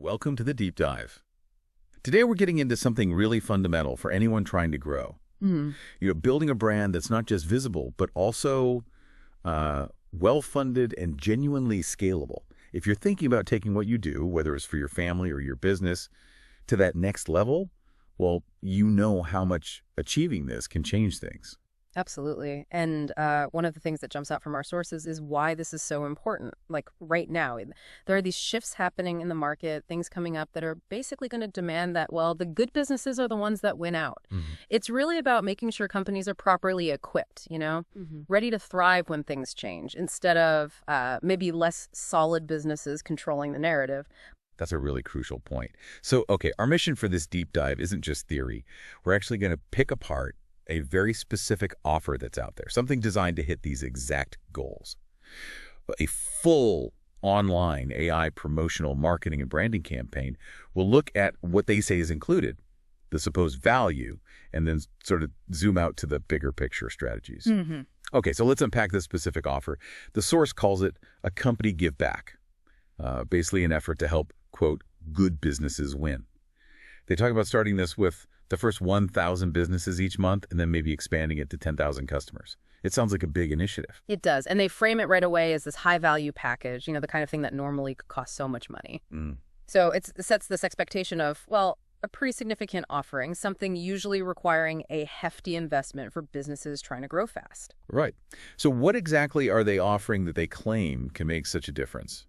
Welcome to the Deep Dive. Today we're getting into something really fundamental for anyone trying to grow. Mm. Building a brand that's not just visible, but also well-funded and genuinely scalable. If you're thinking about taking what you do, whether it's for your family or your business, to that next level, well, you know how much achieving this can change things. Absolutely. And one of the things that jumps out from our sources is why this is so important. Like right now, there are these shifts happening in the market, things coming up that are basically going to demand that, well, the good businesses are the ones that win out. Mm-hmm. It's really about making sure companies are properly equipped, ready to thrive when things change, instead of maybe less solid businesses controlling the narrative. That's a really crucial point. So, okay, our mission for this deep dive isn't just theory. We're actually going to pick apart a very specific offer that's out there, something designed to hit these exact goals. A full online AI promotional marketing and branding campaign will look at what they say is included, the supposed value, and then sort of zoom out to the bigger picture strategies. Mm-hmm. Okay, so let's unpack this specific offer. The source calls it a company give back, basically an effort to help, quote, good businesses win. They talk about starting this with the first 1,000 businesses each month and then maybe expanding it to 10,000 customers. It sounds like a big initiative. It does. And they frame it right away as this high-value package, the kind of thing that normally could cost so much money. Mm. So it sets this expectation of, well, a pretty significant offering, something usually requiring a hefty investment for businesses trying to grow fast. Right. So what exactly are they offering that they claim can make such a difference?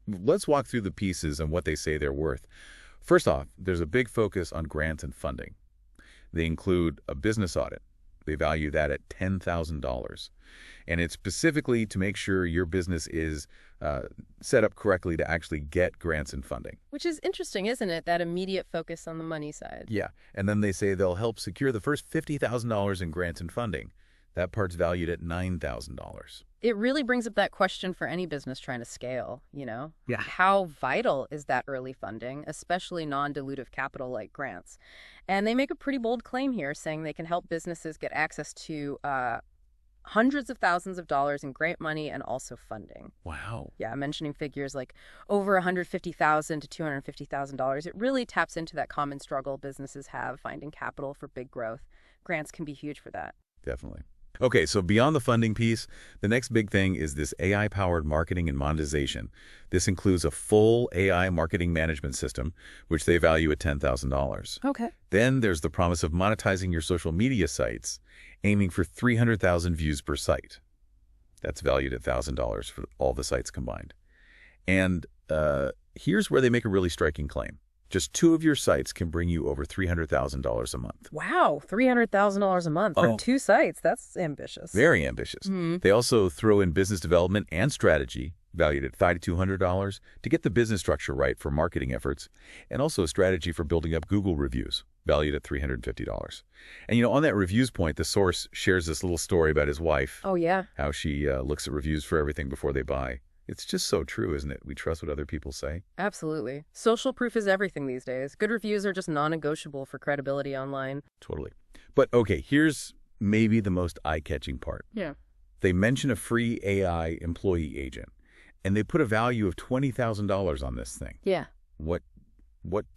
Let's walk through the pieces and what they say they're worth. First off, there's a big focus on grants and funding. They include a business audit. They value that at $10,000. And it's specifically to make sure your business is set up correctly to actually get grants and funding. Which is interesting, isn't it? That immediate focus on the money side. Yeah. And then they say they'll help secure the first $50,000 in grants and funding. That part's valued at $9,000. It really brings up that question for any business trying to scale, Yeah. How vital is that early funding, especially non-dilutive capital like grants? And they make a pretty bold claim here, saying they can help businesses get access to hundreds of thousands of dollars in grant money and also funding. Wow. Yeah, mentioning figures like over $150,000 to $250,000. It really taps into that common struggle businesses have finding capital for big growth. Grants can be huge for that. Definitely. Okay, so beyond the funding piece, the next big thing is this AI-powered marketing and monetization. This includes a full AI marketing management system, which they value at $10,000. Okay. Then there's the promise of monetizing your social media sites, aiming for 300,000 views per site. That's valued at $1,000 for all the sites combined. And here's where they make a really striking claim. Just 2 of your sites can bring you over $300,000 a month. Wow, $300,000 a month for 2 sites. That's ambitious. Very ambitious. Mm-hmm. They also throw in business development and strategy, valued at $5,200, to get the business structure right for marketing efforts, and also a strategy for building up Google reviews, valued at $350. And on that reviews point, the source shares this little story about his wife. Oh, yeah. How she looks at reviews for everything before they buy. It's just so true, isn't it? We trust what other people say. Absolutely. Social proof is everything these days. Good reviews are just non-negotiable for credibility online. Totally. But okay, here's maybe the most eye-catching part. Yeah. They mention a free AI employee agent, and they put a value of $20,000 on this thing. Yeah. What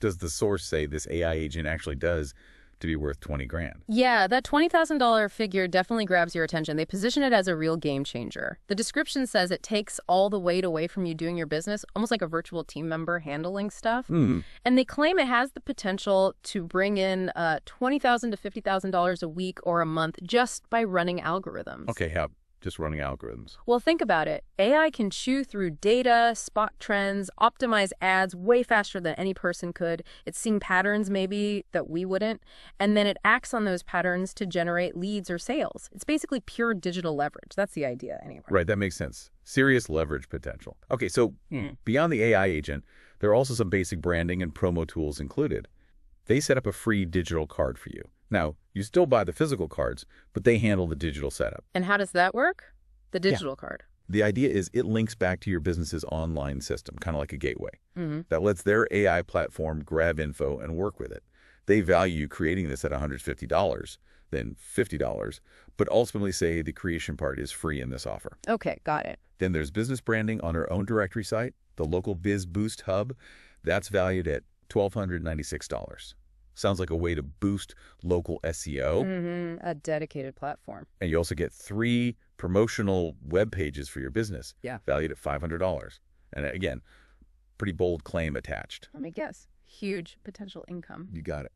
does the source say this AI agent actually does to be worth 20 grand? Yeah, that $20,000 figure definitely grabs your attention. They position it as a real game changer. The description says it takes all the weight away from you doing your business, almost like a virtual team member handling stuff. Mm. And they claim it has the potential to bring in $20,000 to $50,000 a week or a month just by running algorithms. Okay, how? Just running algorithms. Well, think about it. AI can chew through data, spot trends, optimize ads way faster than any person could. It's seeing patterns maybe that we wouldn't, and then it acts on those patterns to generate leads or sales. It's basically pure digital leverage. That's the idea anyway. Right, that makes sense. Serious leverage potential. Okay, so beyond the AI agent, there are also some basic branding and promo tools included. They set up a free digital card for you. Now, you still buy the physical cards, but they handle the digital setup. And how does that work? The digital card. The idea is it links back to your business's online system, kind of like a gateway, Mm-hmm. that lets their AI platform grab info and work with it. They value creating this at $150, then $50, but ultimately say the creation part is free in this offer. Okay, got it. Then there's business branding on our own directory site, the local Biz Boost hub. That's valued at $1,296. Sounds like a way to boost local SEO. A dedicated platform. And you also get 3 promotional web pages for your business, Yeah. valued at $500. And again, pretty bold claim attached. Let me guess. Huge potential income. You got it.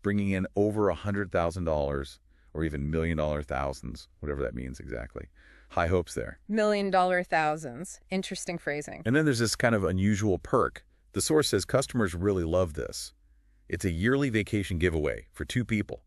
Bringing in over $100,000 or even million-dollar thousands, whatever that means exactly. High hopes there. $1,000,000 thousands. Interesting phrasing. And then there's this kind of unusual perk. The source says customers really love this. It's a yearly vacation giveaway for 2 people,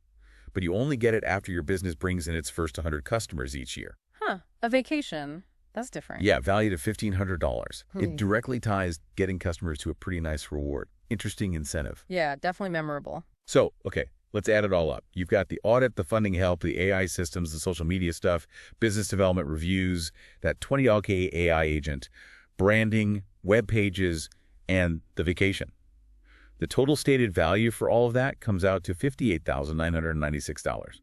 but you only get it after your business brings in its first 100 customers each year. Huh. A vacation. That's different. Yeah, valued at $1,500. It directly ties getting customers to a pretty nice reward. Interesting incentive. Yeah, definitely memorable. So, okay, let's add it all up. You've got the audit, the funding help, the AI systems, the social media stuff, business development reviews, that 20K AI agent, branding, web pages, and the vacation. The total stated value for all of that comes out to $58,996,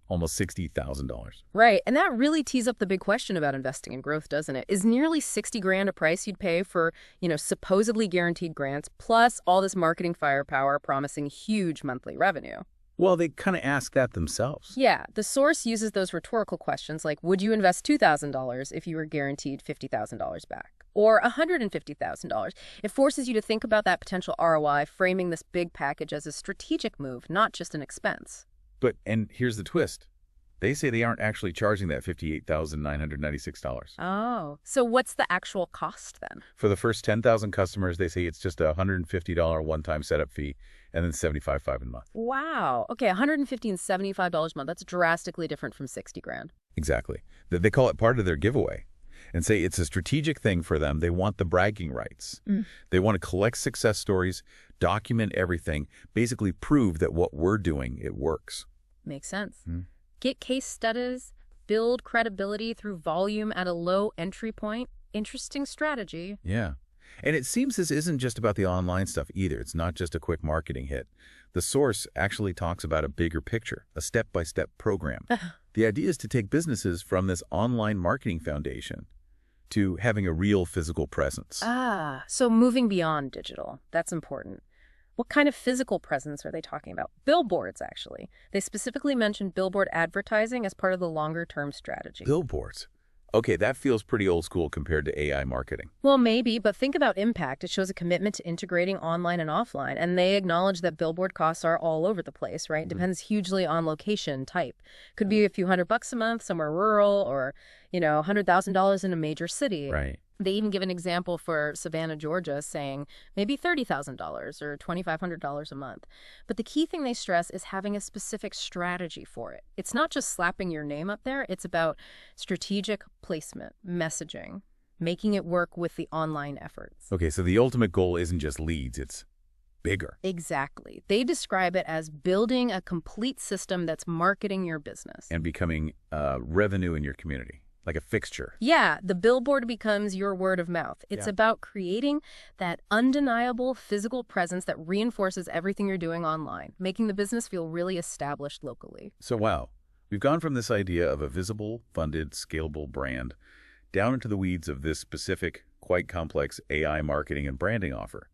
almost $60,000. Right. And that really tees up the big question about investing in growth, doesn't it? Is nearly $60,000 a price you'd pay for, supposedly guaranteed grants, plus all this marketing firepower promising huge monthly revenue? Well, they kind of ask that themselves. Yeah. The source uses those rhetorical questions like, would you invest $2,000 if you were guaranteed $50,000 back? Or $150,000. It forces you to think about that potential ROI, framing this big package as a strategic move, not just an expense. And here's the twist. They say they aren't actually charging that $58,996. Oh, so what's the actual cost then? For the first 10,000 customers, they say it's just a $150 one-time setup fee and then $75 a month. Wow. Okay, $150 and $75 a month. That's drastically different from $60,000. Exactly. They call it part of their giveaway and say it's a strategic thing for them. They want the bragging rights. They want to collect success stories, document everything, basically prove that what we're doing, it works. Makes sense. Get case studies, build credibility through volume at a low entry point. Interesting strategy. Yeah. And it seems this isn't just about the online stuff either. It's not just a quick marketing hit. The source actually talks about a bigger picture, a step-by-step program. The idea is to take businesses from this online marketing foundation to having a real physical presence. So moving beyond digital. That's important. What kind of physical presence are they talking about? Billboards, actually. They specifically mentioned billboard advertising as part of the longer-term strategy. Billboards. Okay, that feels pretty old school compared to AI marketing. Well, maybe, but think about impact. It shows a commitment to integrating online and offline, and they acknowledge that billboard costs are all over the place, right? Depends hugely on location type. Could be a few $100 a month somewhere rural, or, $100,000 in a major city. Right. They even give an example for Savannah, Georgia, saying maybe $30,000 or $2,500 a month. But the key thing they stress is having a specific strategy for it. It's not just slapping your name up there. It's about strategic placement, messaging, making it work with the online efforts. Okay, so the ultimate goal isn't just leads, it's bigger. Exactly. They describe it as building a complete system that's marketing your business. And becoming revenue in your community. Like a fixture. Yeah, the billboard becomes your word of mouth. It's about creating that undeniable physical presence that reinforces everything you're doing online, making the business feel really established locally. So wow, we've gone from this idea of a visible, funded, scalable brand down into the weeds of this specific, quite complex AI marketing and branding offer.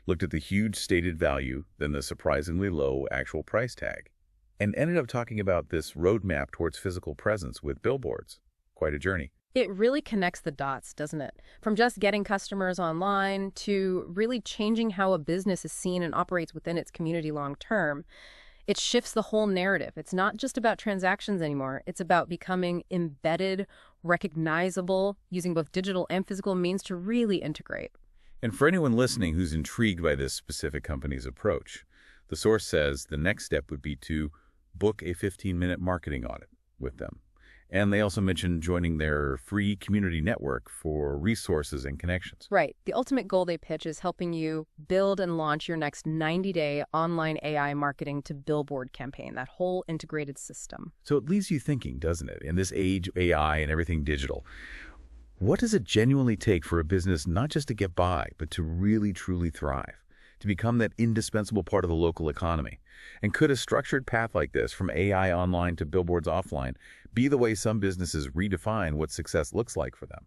Looked at the huge stated value, then the surprisingly low actual price tag, and ended up talking about this roadmap towards physical presence with billboards. Quite a journey. It really connects the dots, doesn't it? From just getting customers online to really changing how a business is seen and operates within its community long term. It shifts the whole narrative. It's not just about transactions anymore. It's about becoming embedded, recognizable, using both digital and physical means to really integrate. And for anyone listening who's intrigued by this specific company's approach, the source says the next step would be to book a 15-minute marketing audit with them. And they also mentioned joining their free community network for resources and connections. Right. The ultimate goal they pitch is helping you build and launch your next 90-day online AI marketing to billboard campaign, that whole integrated system. So it leaves you thinking, doesn't it? In this age of AI and everything digital, what does it genuinely take for a business not just to get by, but to really, truly thrive, to become that indispensable part of the local economy? And could a structured path like this, from AI online to billboards offline, be the way some businesses redefine what success looks like for them?